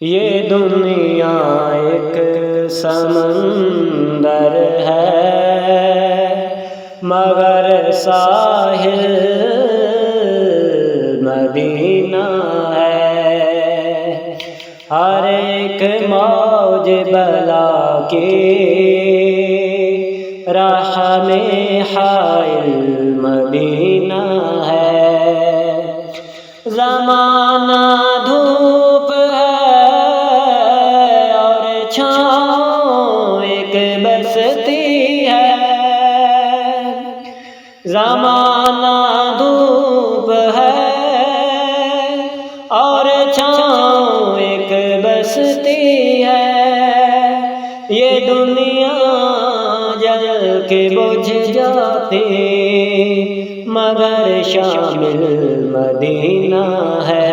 یہ دنیا ایک سمندر ہے مگر ساحل مدینہ ہے۔ ہر ایک موج بلا کے راہ میں حائل مدینہ ہے۔ زمانہ دھوپ ہے اور چھاؤں ایک بستی ہے۔ زمانہ دھوپ ہے اور چھاؤں ایک بستی ہے۔ یہ دنیا جل کے بجھ جاتی مگر شامل مدینہ ہے۔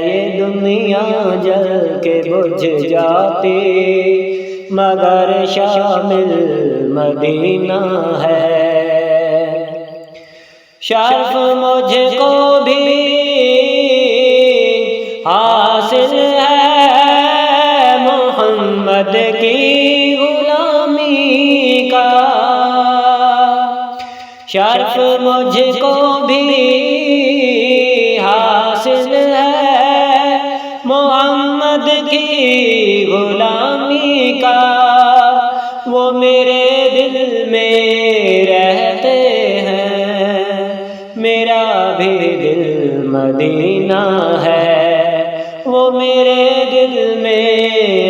یہ دنیا جل کے بجھ جاتی مگر شامل مدینہ ہے۔ شرف مجھ کو بھی حاصل ہے محمد کی غلامی کا۔ شرف مجھ کو بھی حاصل ہے محمد کی غلامی کا۔ وہ میرے دل میں رہتے ہیں، میرا بھی دل مدینہ ہے۔ وہ میرے دل میں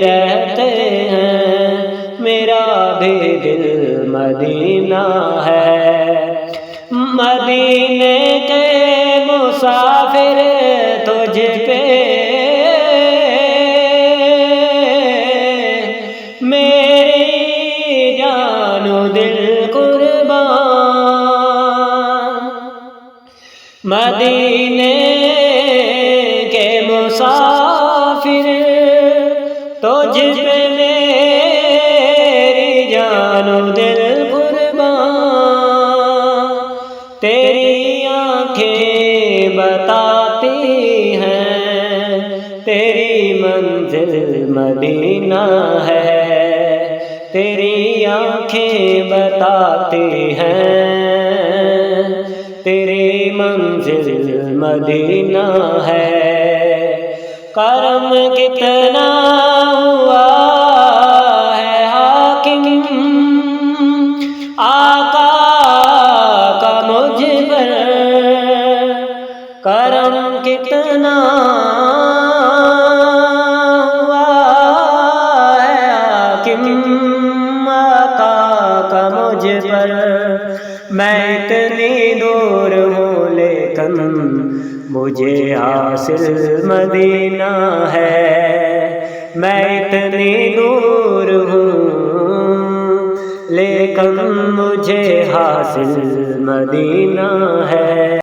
رہتے ہیں، میرا بھی دل مدینہ ہے۔ مدینے کے مسافر تجھ پہ میری جان و دل قربان۔ مدینے کے مسافر تجھ پہ میری جان و دل قربان۔ تیری آنکھیں بتاتی ہیں تیری منزل مدینہ ہے۔ تیری آنکھیں بتاتی ہیں تیری منزل مدینہ ہے۔ کرم کتنا ہوا ہے حاکم آقا کا مجھ پر، کرم کتنا ہوا ہے حاکم آقا کا مجھ پر۔ میں اتنی دور ہوں لیکن مجھے حاصل مدینہ ہے۔ میں اتنی دور ہوں لیکن مجھے حاصل مدینہ ہے۔